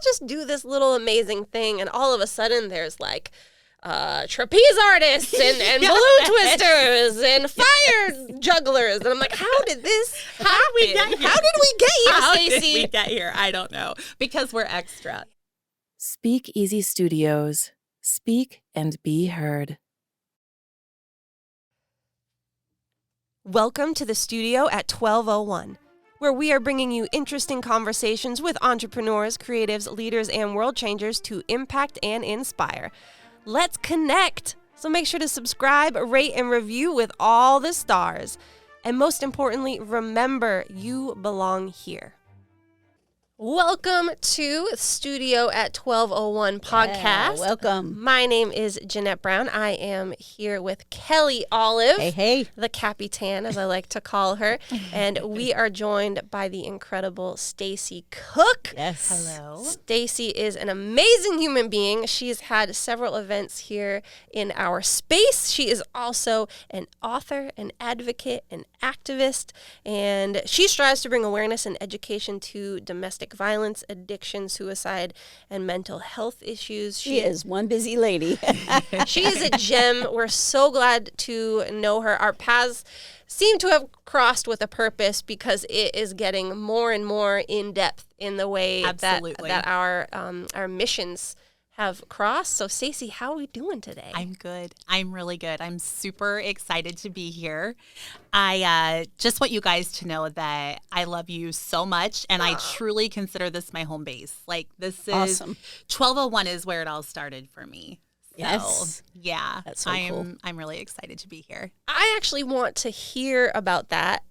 just do this little amazing thing. And all of a sudden there's like trapeze artists and balloon twisters and fire jugglers. And I'm like, how did this happen? How did we get here, Stacey? How did we get here? I don't know. Because we're extra. Speak Easy Studios. Speak and be heard. Welcome to the studio at 1201, where we are bringing you interesting conversations with entrepreneurs, creatives, leaders, and world changers to impact and inspire. Let's connect. So make sure to subscribe, rate, and review with all the stars. And most importantly, remember, you belong here. Welcome to Studio at 1201 podcast. Yeah, welcome. My name is Jeanette Brown. I am here with Kelly Olive. Hey. The Capitan, as I like to call her. And we are joined by the incredible Stacey Cook. Yes. Hello. Stacey is an amazing human being. She's had several events here in our space. She is also an author, an advocate, an activist, and she strives to bring awareness and education to domestic violence, addiction, suicide, and mental health issues. She is one busy lady. She is a gem. We're so glad to know her. Our paths seem to have crossed with a purpose because it is getting more and more in depth in the way that our missions have crossed. So Stacey, how are we doing today? I'm good. I'm really good. I'm super excited to be here. I just want you guys to know that I love you so much, and I truly consider this my home base. Like, this is Awesome. 1201 is where it all started for me. So, Yes. yeah, That's so cool. I'm really excited to be here. I actually want to hear about that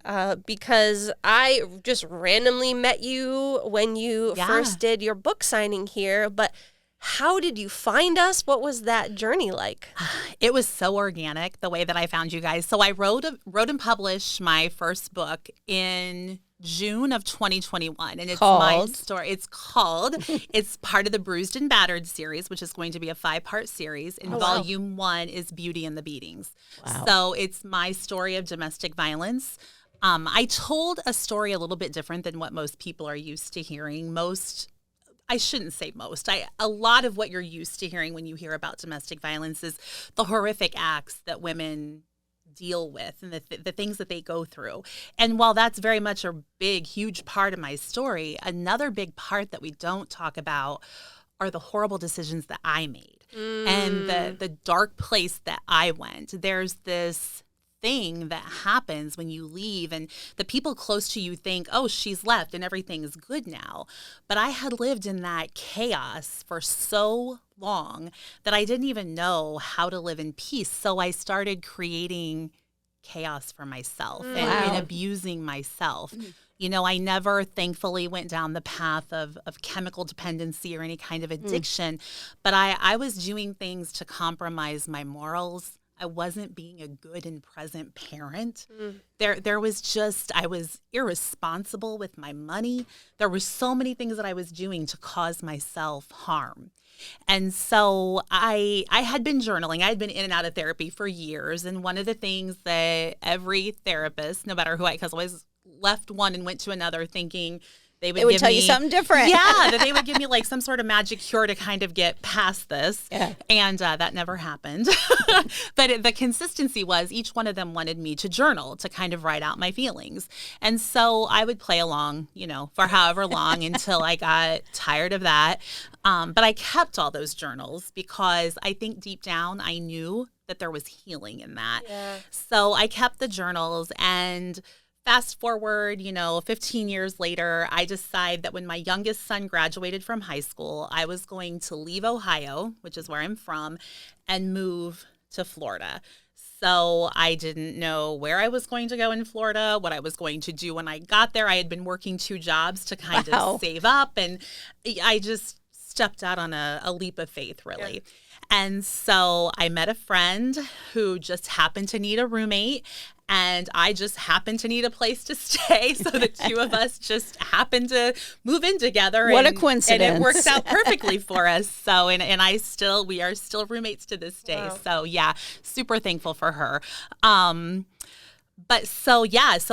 because I just randomly met you when you first did your book signing here, but how did you find us? What was that journey like? It was so organic, the way that I found you guys. So I wrote and published my first book in June of 2021. And it's my story. It's called, it's part of the Bruised and Battered series, which is going to be a 5-part series. And volume 1 is Beauty and the Beatings. Wow. So it's my story of domestic violence. I told a story a little bit different than what most people are used to hearing. I shouldn't say most. A lot of what you're used to hearing when you hear about domestic violence is the horrific acts that women deal with and the things that they go through. And while that's very much a big, huge part of my story, another big part that we don't talk about are the horrible decisions that I made and the dark place that I went. There's this thing that happens when you leave and the people close to you think, oh, she's left and everything is good now. But I had lived in that chaos for so long that I didn't even know how to live in peace. So I started creating chaos for myself and abusing myself. You know, I never, thankfully, went down the path of chemical dependency or any kind of addiction, but I was doing things to compromise my morals. I wasn't being a good and present parent. There was just, I was irresponsible with my money. There were so many things that I was doing to cause myself harm. And so I had been journaling. I had been in and out of therapy for years. And one of the things that every therapist, no matter who because I always left one and went to another thinking, they would tell you something different. Yeah, that they would give me like some sort of magic cure to kind of get past this. Yeah. And that never happened. But the consistency was each one of them wanted me to journal, to kind of write out my feelings. And so I would play along, you know, for however long until I got tired of that. But I kept all those journals because I think deep down I knew that there was healing in that. Yeah. So I kept the journals, and fast forward, 15 years later, I decide that when my youngest son graduated from high school, I was going to leave Ohio, which is where I'm from, and move to Florida. So I didn't know where I was going to go in Florida, what I was going to do when I got there. I had been working 2 jobs to kind of save up, and I just stepped out on a leap of faith, really. Yeah. And so I met a friend who just happened to need a roommate, and I just happened to need a place to stay. So the two of us just happened to move in together. What a coincidence. And it worked out perfectly for us. So, and we are still roommates to this day. Wow. So yeah, super thankful for her. But so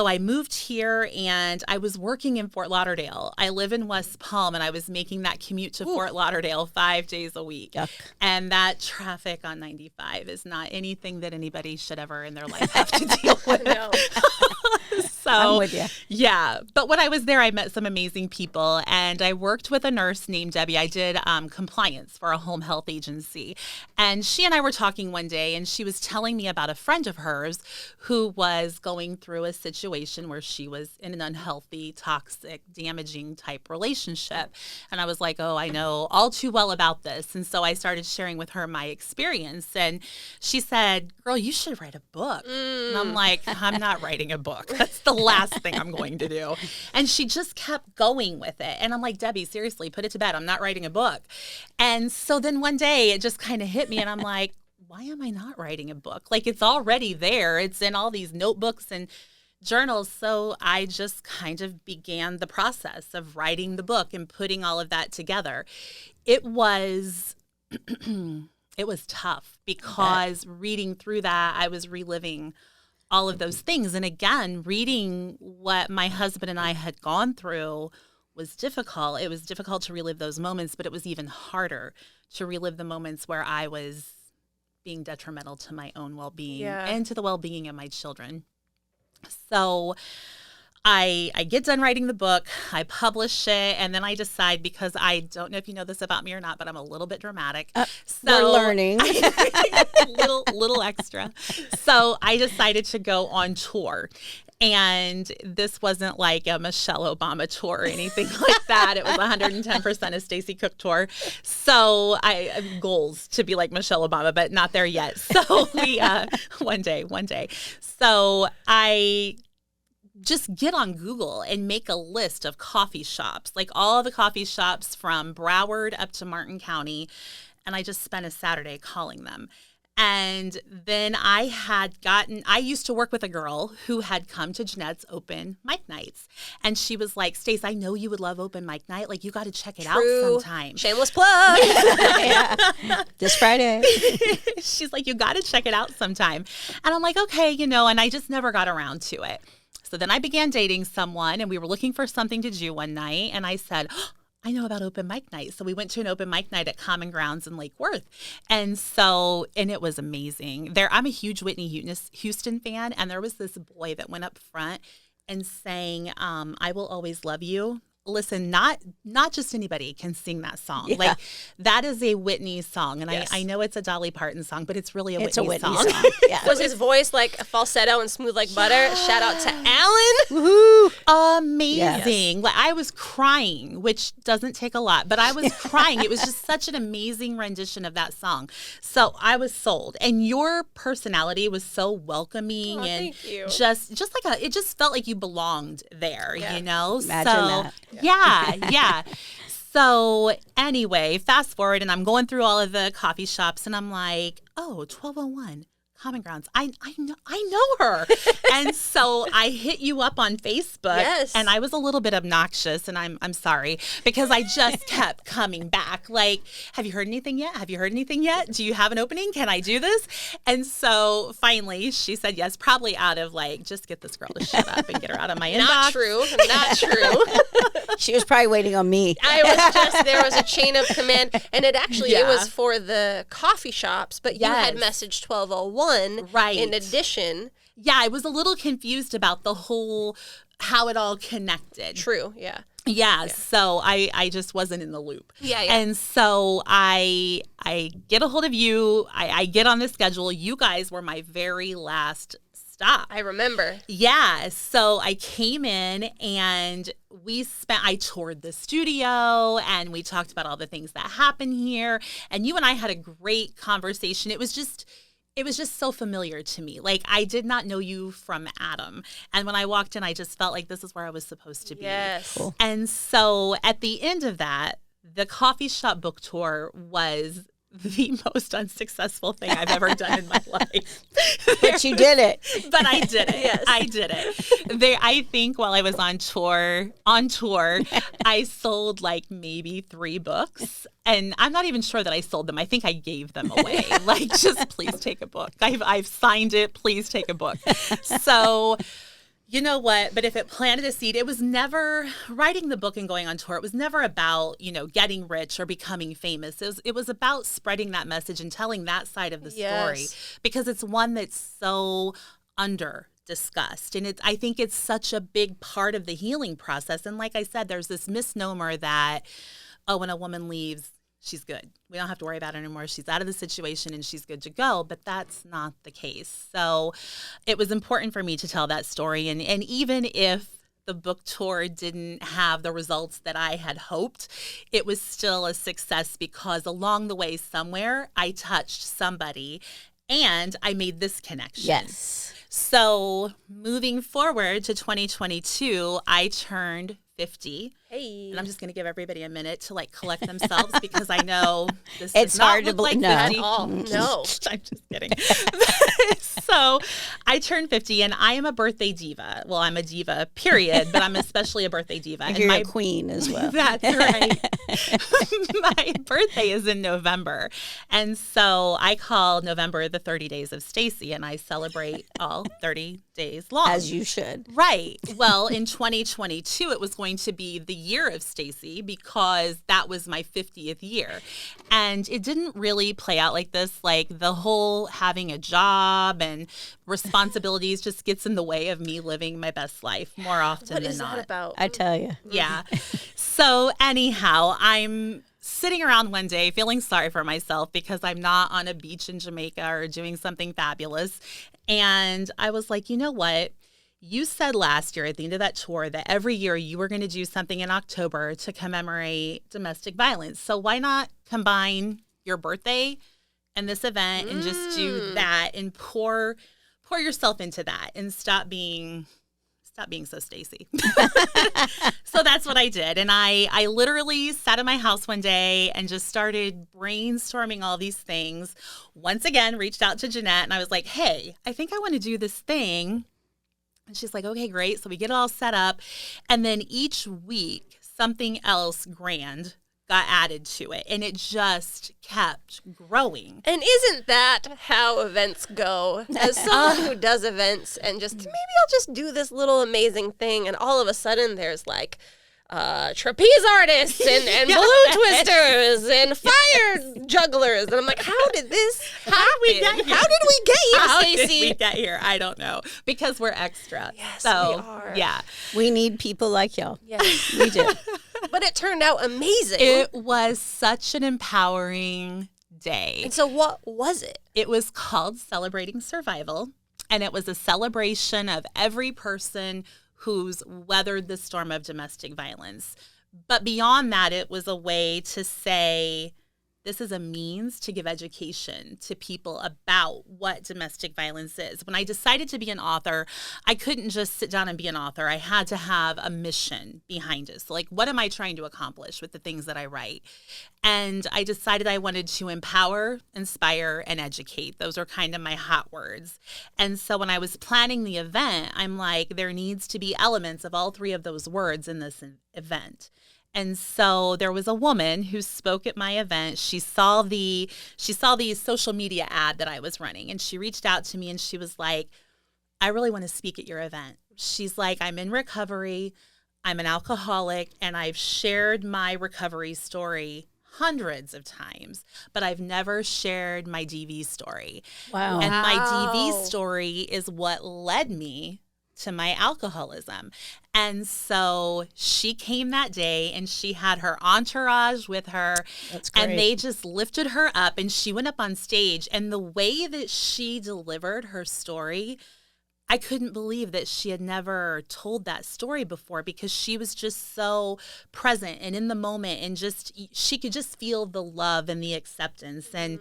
I moved here and I was working in Fort Lauderdale. I live in West Palm and I was making that commute to Fort Lauderdale 5 days a week. Yuck. And that traffic on 95 is not anything that anybody should ever in their life have to deal with. No. So, I'm with you. yeah. But when I was there, I met some amazing people and I worked with a nurse named Debbie. I did compliance for a home health agency. And she and I were talking one day and she was telling me about a friend of hers who was going through a situation where she was in an unhealthy, toxic, damaging type relationship. And I was like, oh, I know all too well about this. And so I started sharing with her my experience. And she said, girl, you should write a book. And I'm like, I'm not writing a book. That's the last thing I'm going to do. And she just kept going with it. And I'm like, Debbie, seriously, put it to bed. I'm not writing a book. And so then one day it just kind of hit me and I'm like, why am I not writing a book? Like it's already there. It's in all these notebooks and journals. So I just kind of began the process of writing the book and putting all of that together. It was it was tough because reading through that, I was reliving all of those things. And again, reading what my husband and I had gone through was difficult. It was difficult to relive those moments, but it was even harder to relive the moments where I was being detrimental to my own well-being and to the well-being of my children. So I get done writing the book, I publish it, and then I decide, because I don't know if you know this about me or not, but I'm a little bit dramatic. We're learning. little extra. So I decided to go on tour. And this wasn't like a Michelle Obama tour or anything like that. It was 110% a Stacey Cook tour. So I have goals to be like Michelle Obama, but not there yet. So we, one day. So I just get on Google and make a list of coffee shops, like all the coffee shops from Broward up to Martin County. And I just spent a Saturday calling them. And then I used to work with a girl who had come to Jeanette's open mic nights. And she was like, Stace, I know you would love open mic night. Like, you got to check it out sometime. Shameless plug. This Friday. She's like, you got to check it out sometime. And I'm like, okay, and I just never got around to it. So then I began dating someone and we were looking for something to do one night. And I said, I know about open mic night. So we went to an open mic night at Common Grounds in Lake Worth. And it was amazing. I'm a huge Whitney Houston fan. And there was this boy that went up front and sang, I Will Always Love You. Listen, not just anybody can sing that song. Yeah. Like, that is a Whitney song. And Yes. I know it's a Dolly Parton song, but it's really It's Whitney a Whitney song. song. Yeah. Was his voice like a falsetto and smooth like butter? Shout out to Alan. Woohoo. Amazing. Yes. Like, I was crying, which doesn't take a lot, but I was crying. It was just such an amazing rendition of that song. So I was sold. And your personality was so welcoming and thank you. just like it just felt like you belonged there, Yeah. Imagine so that. yeah. So anyway, fast forward and I'm going through all of the coffee shops and I'm like, oh, 1201. Common Grounds. I know her. And so I hit you up on Facebook. Yes. And I was a little bit obnoxious, and I'm sorry, because I just kept coming back. Like, have you heard anything yet? Have you heard anything yet? Do you have an opening? Can I do this? And so finally she said yes, probably out of like, just get this girl to shut up and get her out of my inbox. Not true. She was probably waiting on me. There was a chain of command, and it was for the coffee shops, but you had messaged 1201 Right. in addition. Yeah, I was a little confused about the whole, how it all connected. True, yeah. Yeah, so I just wasn't in the loop. Yeah. And so I get a hold of you. I get on the schedule. You guys were my very last stop. I remember. Yeah, so I came in and I toured the studio and we talked about all the things that happen here. And you and I had a great conversation. It was just so familiar to me. Like, I did not know you from Adam. And when I walked in, I just felt like this is where I was supposed to be. Yes. Cool. And so at the end of that, the coffee shop book tour was the most unsuccessful thing I've ever done in my life. But you did it. But I did it. Yes. I did it. I think while I was on tour, I sold like maybe 3 books. And I'm not even sure that I sold them. I think I gave them away. Like, just please take a book. I've signed it. Please take a book. So, you know what? But if it planted a seed, it was never writing the book and going on tour. It was never about, getting rich or becoming famous. It was about spreading that message and telling that side of the story, because it's one that's so under discussed. And I think it's such a big part of the healing process. And like I said, there's this misnomer that, when a woman leaves, she's good. We don't have to worry about it anymore. She's out of the situation and she's good to go. But that's not the case. So it was important for me to tell that story. And even if the book tour didn't have the results that I had hoped, it was still a success, because along the way somewhere I touched somebody and I made this connection. Yes. So moving forward to 2022, I turned 50. Hey. And I'm just going to give everybody a minute to collect themselves, because I know this It's does not hard to look like believe. No. 50. At all. No. I'm just kidding. So I turned 50 and I am a birthday diva. Well, I'm a diva, period, but I'm especially a birthday diva. And and you're my a queen as well. That's right. My birthday is in November. And so I call November the 30 days of Stacey, and I celebrate all 30 days long. As you should. Right. Well, in 2022, it was going to be the year of Stacey, because that was my 50th year. And it didn't really play out like this. Like, the whole having a job and responsibilities just gets in the way of me living my best life more often What than is not. that about? I tell you. Yeah. So anyhow, I'm sitting around one day feeling sorry for myself because I'm not on a beach in Jamaica or doing something fabulous. And I was like, you know what? You said last year at the end of that tour that every year you were going to do something in October to commemorate domestic violence. So why not combine your birthday and this event and just do that and pour yourself into that and stop being so Stacey. So that's what I did. And I literally sat in my house one day and just started brainstorming all these things. Once again, reached out to Jeanette and I was like, hey, I think I want to do this thing. And she's like, okay, great. So we get it all set up. And then each week, something else grand got added to it. And it just kept growing. And isn't that how events go? As someone who does events and just, maybe I'll just do this little amazing thing, and all of a sudden there's like trapeze artists and balloon twisters and fire jugglers. And I'm like, how did this happen? How did we get here? How did Stacey? we get here? I don't know. Because we're extra. Yes, so, we are. Yeah. We need people like y'all. Yes. We do. But it turned out amazing. It was such an empowering day. And so what was it? It was called Celebrating Survival, and it was a celebration of every person who's weathered the storm of domestic violence. But beyond that, it was a way to say, this is a means to give education to people about what domestic violence is. When I decided to be an author, I couldn't just sit down and be an author. I had to have a mission behind it. So, like, what am I trying to accomplish with the things that I write? And I decided I wanted to empower, inspire, and educate. Those are kind of my hot words. And so when I was planning the event, I'm like, there needs to be elements of all 3 of those words in this event. And so there was a woman who spoke at my event. She saw the social media ad that I was running, and she reached out to me and she was like, I really want to speak at your event. She's like, I'm in recovery. I'm an alcoholic, and I've shared my recovery story hundreds of times, but I've never shared my DV story. Wow. And my DV story is what led me to my alcoholism. And so she came that day and she had her entourage with her. That's great. And they just lifted her up and she went up on stage. And the way that she delivered her story, I couldn't believe that she had never told that story before, because she was just so present and in the moment, and just she could just feel the love and the acceptance. And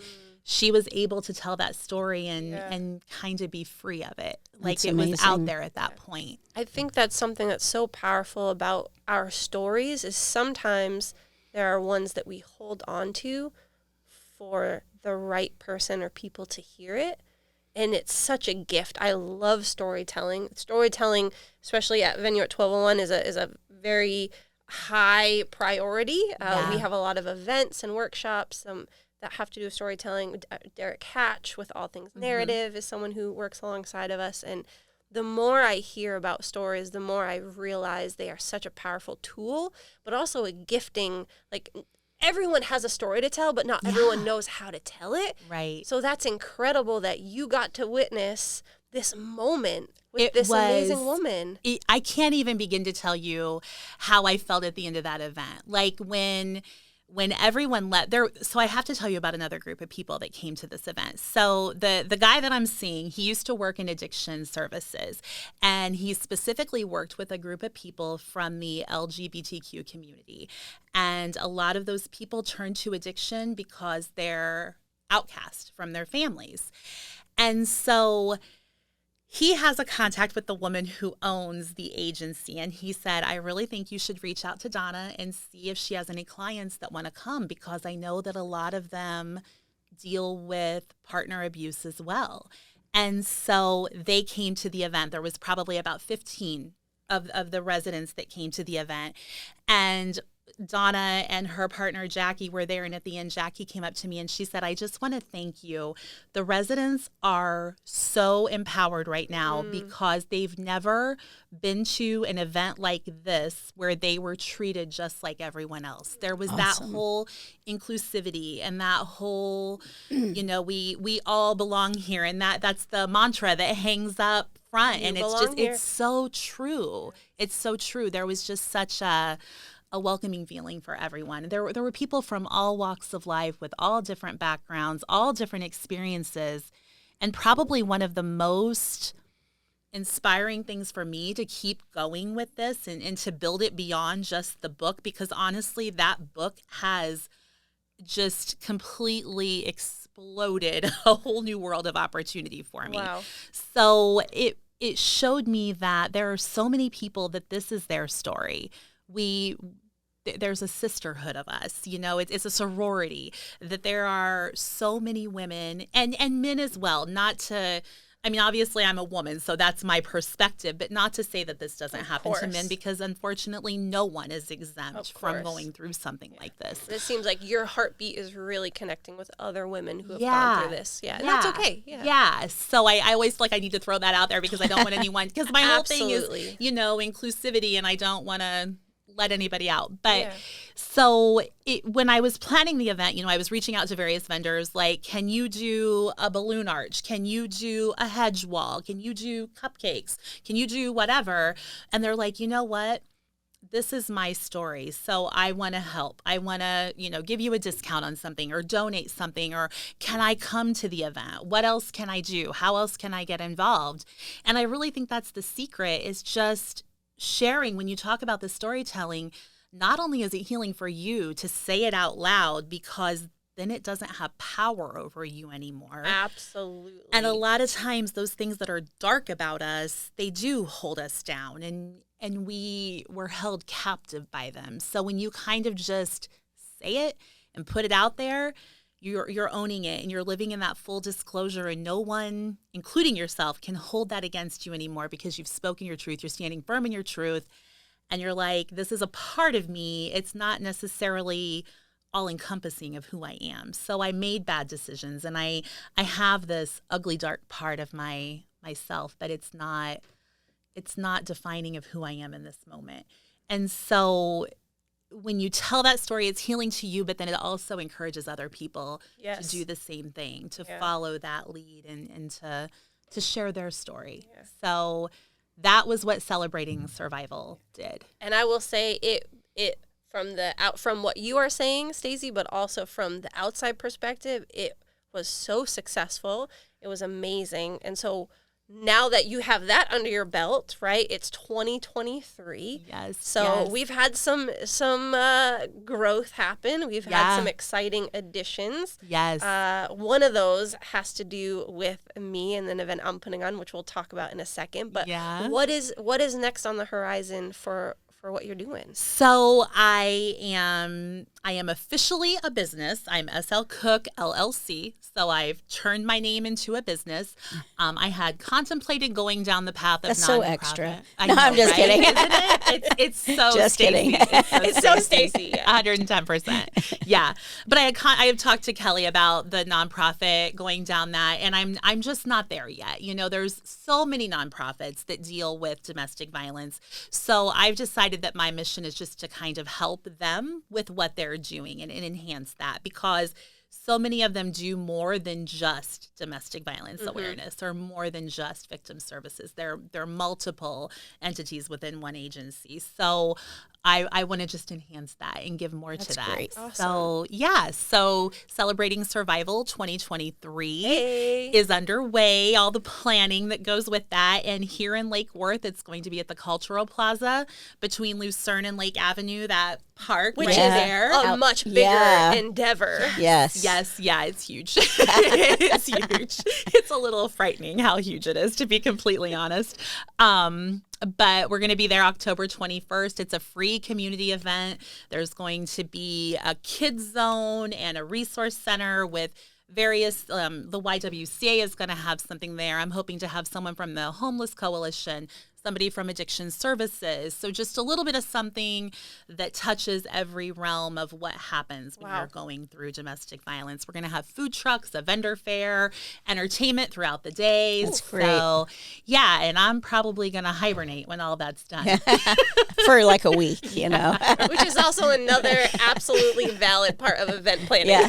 she was able to tell that story and kind of be free of it. Like, That's it was out amazing. there at that point. I think that's something that's so powerful about our stories, is sometimes there are ones that we hold on to for the right person or people to hear it. And it's such a gift. I love storytelling. Storytelling, especially at Venue at 1201, is a very high priority. We have a lot of events and workshops that have to do with storytelling. Derek Hatch with All Things Narrative is someone who works alongside of us. And the more I hear about stories, the more I realize they are such a powerful tool, but also a gifting. Like, everyone has a story to tell, but not everyone knows how to tell it. Right. So that's incredible that you got to witness this moment with this amazing woman. I can't even begin to tell you how I felt at the end of that event. Like, when everyone left there. So I have to tell you about another group of people that came to this event. So the guy that I'm seeing, he used to work in addiction services, and he specifically worked with a group of people from the LGBTQ community. And a lot of those people turn to addiction because they're outcast from their families. And so he has a contact with the woman who owns the agency, and he said, I really think you should reach out to Donna and see if she has any clients that want to come, because I know that a lot of them deal with partner abuse as well. And so they came to the event. There was probably about 15 of the residents that came to the event. And Donna and her partner, Jackie, were there. And at the end, Jackie came up to me and she said, I just want to thank you. The residents are so empowered right now because they've never been to an event like this where they were treated just like everyone else. There was that whole inclusivity and that whole, we all belong here. And that's the mantra that hangs up front. And it's so true. It's so true. There was just such a welcoming feeling for everyone. There were people from all walks of life with all different backgrounds, all different experiences. And probably one of the most inspiring things for me to keep going with this and to build it beyond just the book, because honestly, that book has just completely exploded a whole new world of opportunity for me. Wow. So it showed me that there are so many people that this is their story. There's a sisterhood of us, it's a sorority, that there are so many women and men as well. Obviously I'm a woman, so that's my perspective, but not to say that this doesn't happen to men, because unfortunately no one is exempt from going through something like this. It seems like your heartbeat is really connecting with other women who have gone through this. Yeah. And that's okay. Yeah. So I always feel like I need to throw that out there, because I don't want anyone, because my whole thing is, inclusivity, and I don't want to let anybody out. But so when I was planning the event, I was reaching out to various vendors, like, can you do a balloon arch? Can you do a hedge wall? Can you do cupcakes? Can you do whatever? And they're like, you know what? This is my story. So I want to help. I want to, give you a discount on something or donate something, or can I come to the event? What else can I do? How else can I get involved? And I really think that's the secret, is just sharing. When you talk about the storytelling, not only is it healing for you to say it out loud, because then it doesn't have power over you anymore. Absolutely. And a lot of times those things that are dark about us, they do hold us down, and we were held captive by them. So when you kind of just say it and put it out there, you're owning it, and you're living in that full disclosure, and no one, including yourself, can hold that against you anymore, because you've spoken your truth. You're standing firm in your truth, and you're like, this is a part of me. It's not necessarily all encompassing of who I am. So I made bad decisions, and I have this ugly, dark part of myself, but it's not defining of who I am in this moment. And so when you tell that story, it's healing to you, but then it also encourages other people to do the same thing, to follow that lead and to share their story. Yeah. So that was what Celebrating Survival did. And I will say it from what you are saying, Stacey, but also from the outside perspective, it was so successful. It was amazing. And so now that you have that under your belt, right? It's 2023. Yes. So we've had some growth happen. We've had some exciting additions. Yes. One of those has to do with me and an event I'm putting on, which we'll talk about in a second. But what is next on the horizon for what you're doing? So I I am officially a business. I'm SL Cook LLC. So I've turned my name into a business. I had contemplated going down the path of That's nonprofit. so extra. I No, know, I'm just right? kidding. Isn't it? It's so Just Stacey. kidding. It's so Stacey. 110%. Yeah. But I have talked to Kelly about the nonprofit, going down that, and I'm just not there yet. You know, there's so many nonprofits that deal with domestic violence. So I've decided that my mission is just to kind of help them with what they're doing and enhance that, because so many of them do more than just domestic violence awareness or more than just victim services. They're multiple entities within one agency. So I want to just enhance that and give more to that. Great. Awesome. So yeah, so Celebrating Survival 2023 Hey. is underway, all the planning that goes with that. And here in Lake Worth, it's going to be at the Cultural Plaza between Lucerne and Lake Avenue, that park Which right is there. a much bigger Yeah. endeavor. Yes. Yes, yeah, it's huge. It's huge. It's a little frightening how huge it is, to be completely honest. But we're going to be there October 21st. It's a free community event. There's going to be a kids zone and a resource center with various, the YWCA is going to have something there. I'm hoping to have someone from the Homeless Coalition, somebody from Addiction Services. So just a little bit of something that touches every realm of what happens when you're going through domestic violence. We're going to have food trucks, a vendor fair, entertainment throughout the day. That's great. So, yeah, and I'm probably going to hibernate when all that's done. For like a week, you know. Which is also another absolutely valid part of event planning. Yeah.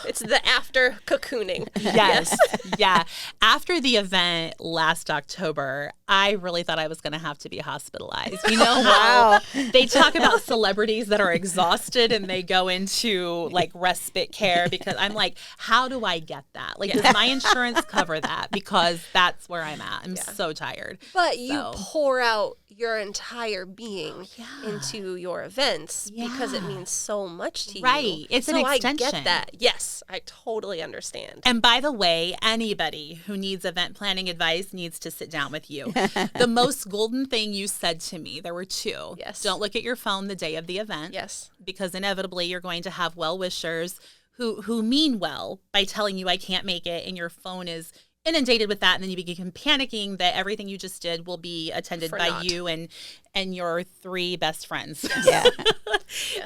It's the after cocooning. Yes. Yeah. After the event last October, I really thought I was going to have to be hospitalized. You know how they talk about celebrities that are exhausted and they go into like respite care, because I'm like, how do I get that? Like, does my insurance cover that? Because that's where I'm at. I'm so tired. But you So- pour out your entire being into your events because it means so much to you. Right. It's an so I extension. get that. Yes, I totally understand. And by the way, anybody who needs event planning advice needs to sit down with you. The most golden thing you said to me, there were two. Yes. Don't look at your phone the day of the event. Yes. Because inevitably you're going to have well-wishers who mean well by telling you I can't make it, and your phone is inundated with that, and then you begin panicking that everything you just did will be attended For by naught. you and your three best friends. Yeah.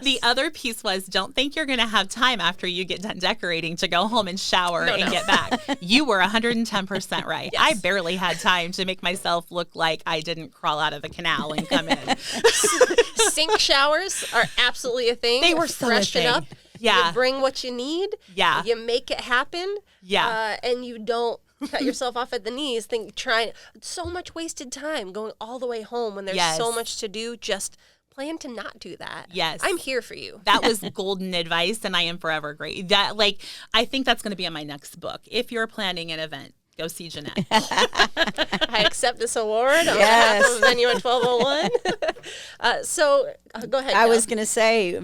The other piece was, don't think you're going to have time after you get done decorating to go home and shower and get back. You were 110% right. I barely had time to make myself look like I didn't crawl out of a canal and come in. Sink showers are absolutely a thing. They were so a Freshen thing. up. Yeah. You bring what you need. Yeah. You make it happen. Yeah. And you don't cut yourself off at the knees. Trying so much wasted time going all the way home when there's so Yes. much to do. Just plan to not do that. Yes. I'm here for you. That was golden advice, and I am forever great. I think that's going to be in my next book. If you're planning an event, go see Jeanette. I accept this award on Yes. behalf of Venue at 1201. Go ahead. I Kel. was going to say,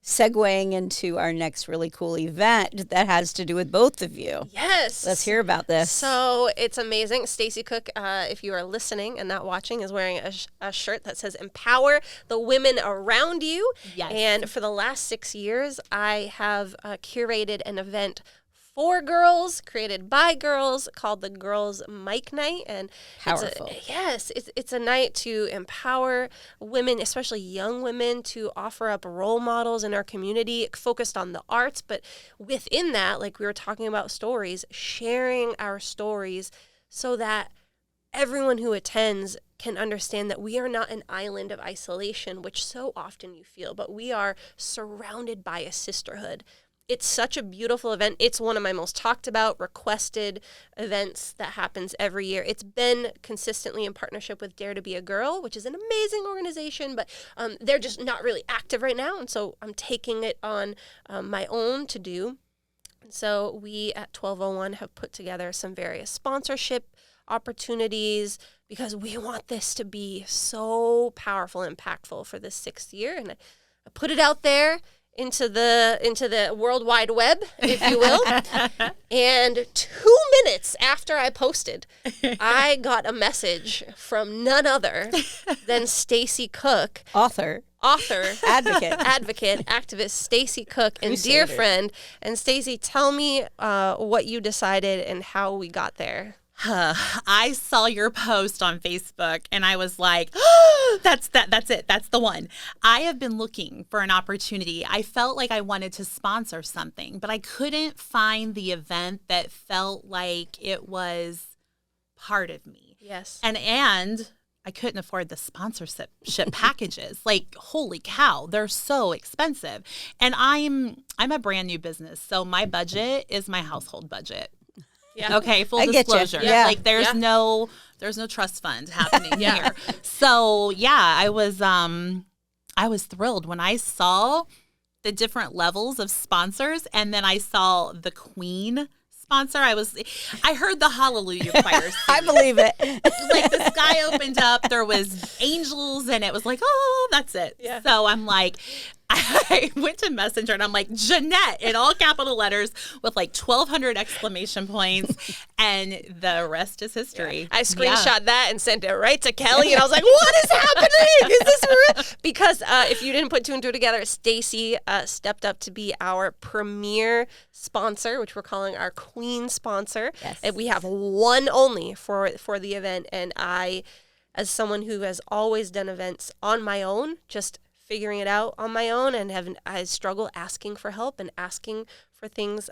segueing into our next really cool event that has to do with both of you. Yes. Let's hear about this. So it's amazing. Stacey Cook, if you are listening and not watching, is wearing a shirt that says "Empower the Women Around You." Yes. And for the last 6 years, I have curated an event for girls, created by girls, called the Girls Mic Night. And Powerful. it's a night to empower women, especially young women, to offer up role models in our community focused on the arts. But within that, like we were talking about stories, sharing our stories so that everyone who attends can understand that we are not an island of isolation, which so often you feel, but we are surrounded by a sisterhood. It's such a beautiful event. It's one of my most talked about, requested events that happens every year. It's been consistently in partnership with Dare to Be a Girl, which is an amazing organization, but they're just not really active right now. And so I'm taking it on my own to do. And so we at 1201 have put together some various sponsorship opportunities because we want this to be so powerful and impactful for this 6th year. And I put it out there. into the World Wide Web, if you will. And 2 minutes after I posted, I got a message from none other than Stacey Cook, Author, advocate, activist Stacey Cook, and dear friend. And Stacey, tell me what you decided and how we got there. I saw your post on Facebook and I was like, oh, that's it. That's the one. I have been looking for an opportunity. I felt like I wanted to sponsor something, but I couldn't find the event that felt like it was part of me. Yes. And I couldn't afford the sponsorship packages. Like, holy cow, they're so expensive. And I'm a brand new business, so my budget is my household budget. Yeah. Okay, full disclosure. Yeah. Like there's no trust fund happening here. So yeah, I was thrilled when I saw the different levels of sponsors, and then I saw the Queen sponsor. I heard the Hallelujah choir sing. I believe it. Like the sky opened up, there was angels, and it was like, oh, that's it. Yeah. So I'm like, I went to Messenger and I'm like, Jeanette, in all capital letters with like 1,200 exclamation points, and the rest is history. Yeah. I screenshot that and sent it right to Kelly, and I was like, what is happening? Is this real? Because if you didn't put 2 and 2 together, Stacey stepped up to be our premier sponsor, which we're calling our Queen sponsor. Yes. And we have one only for the event, and I, as someone who has always done events on my own, just figuring it out on my own, and I struggle asking for help and asking for things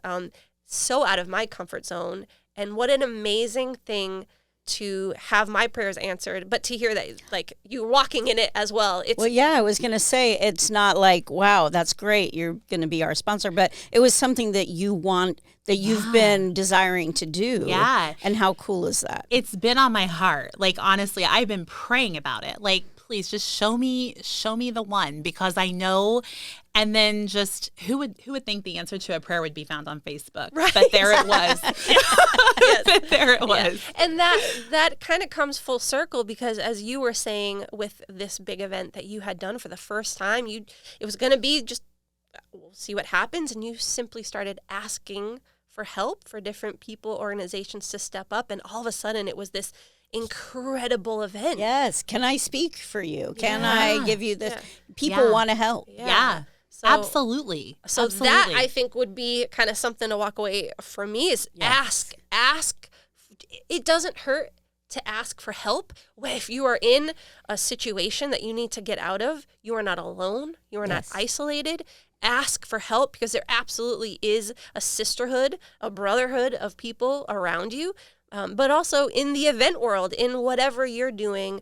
so out of my comfort zone. And what an amazing thing to have my prayers answered, but to hear that, like, you walking in it as well. Well, yeah, I was going to say, it's not like, wow, that's great, you're going to be our sponsor, but it was something that you want, that you've been desiring to do. Yeah. And how cool is that? It's been on my heart. Like, honestly, I've been praying about it. Like, please just show me the one, because I know. And then just who would think the answer to a prayer would be found on Facebook? Right, but there it was. Yes. There it was. Yeah. And that kind of comes full circle, because as you were saying with this big event that you had done for the first time, it was going to be just, we'll see what happens. And you simply started asking for help for different people, organizations to step up. And all of a sudden it was this incredible event. Yes. Can I speak for you? Can I give you this? People want to help. Yeah. So, Absolutely. That, I think, would be kind of something to walk away for me is ask. It doesn't hurt to ask for help. If you are in a situation that you need to get out of, you are not alone. You are not isolated. Ask for help, because there absolutely is a sisterhood, a brotherhood of people around you. But also in the event world, in whatever you're doing,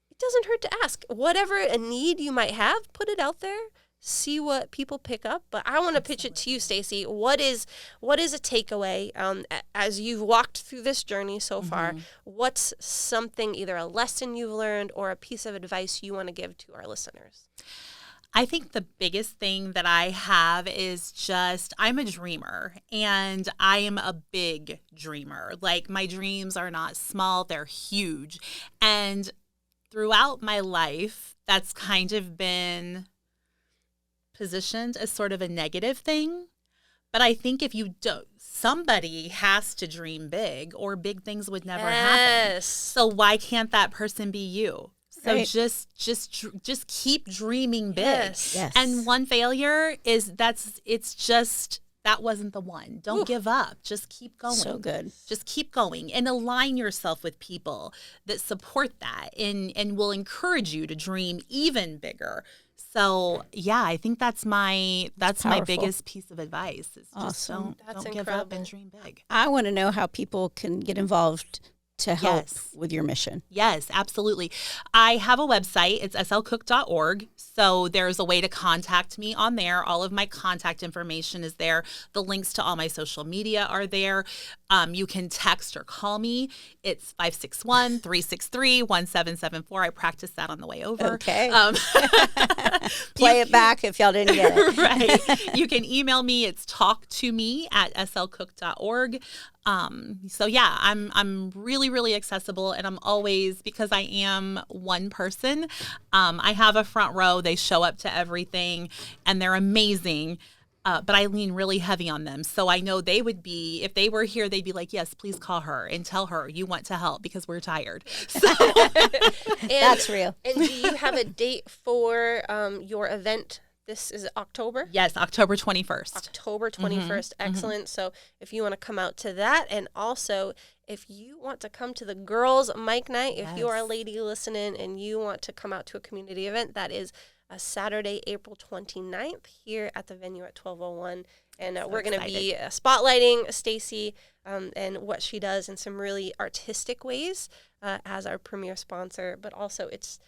it doesn't hurt to ask. Whatever a need you might have, put it out there. See what people pick up. But I want to pitch it to you, Stacey. What is a takeaway as you've walked through this journey so far? What's something, either a lesson you've learned or a piece of advice you want to give to our listeners? I think the biggest thing that I have is just, I'm a dreamer, and I am a big dreamer. Like, my dreams are not small, they're huge. And throughout my life, that's kind of been positioned as sort of a negative thing. But I think if you don't, somebody has to dream big, or big things would never happen. So why can't that person be you? So just keep dreaming big. Yes. And one failure is that wasn't the one. Don't give up. Just keep going. So good. Just keep going and align yourself with people that support that and will encourage you to dream even bigger. So yeah, I think that's my biggest piece of advice. Is just don't give up and dream big. I want to know how people can get involved to help with your mission. Yes, absolutely. I have a website. It's slcook.org. So there's a way to contact me on there. All of my contact information is there. The links to all my social media are there. You can text or call me. It's 561-363-1774. I practiced that on the way over. Okay. Play it back if y'all didn't get it. Right. You can email me. It's talktome@slcook.org. So yeah, I'm really, really accessible, and I'm always, because I am one person, I have a front row. They show up to everything and they're amazing. But I lean really heavy on them. So I know they would be, if they were here, they'd be like, yes, please call her and tell her you want to help because we're tired. So. That's real. And do you have a date for your event? This is October? Yes, October 21st. October 21st. Excellent. So if you want to come out to that, and also if you want to come to the girls' Mike Night, if you are a lady listening and you want to come out to a community event, that is a Saturday, April 29th here at the venue at 1201. And we're going to be spotlighting Stacey and what she does in some really artistic ways as our premier sponsor. But also it's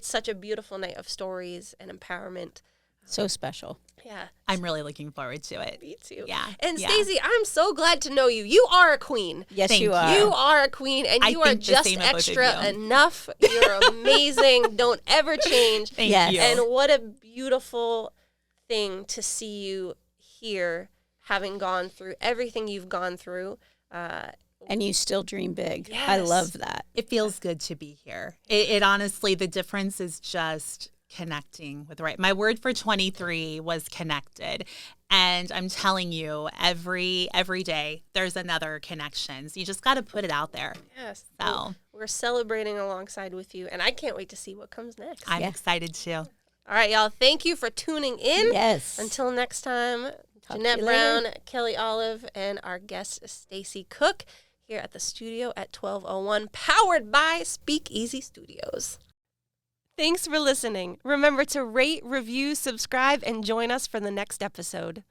such a beautiful night of stories and empowerment. So special. Yeah. I'm really looking forward to it. Me too. Yeah. And Stacey, I'm so glad to know you. You are a queen. Yes, Thank you are. You are a queen, and you are just extra enough. You're amazing. Don't ever change. Thank you. And what a beautiful thing to see you here, having gone through everything you've gone through. And you still dream big. Yes. I love that. It feels good to be here. It honestly, the difference is just connecting with my word for 23 was connected. And I'm telling you, every day there's another connection. So you just got to put it out there. Yes. So we're celebrating alongside with you, and I can't wait to see what comes next. I'm excited too. All right, y'all. Thank you for tuning in. Yes. Until next time, Talk Jeanette to you Brown, later. Kelly Olive, and our guest, Stacey Cook, here at the studio at 1201, powered by Speakeasy Studios. Thanks for listening. Remember to rate, review, subscribe, and join us for the next episode.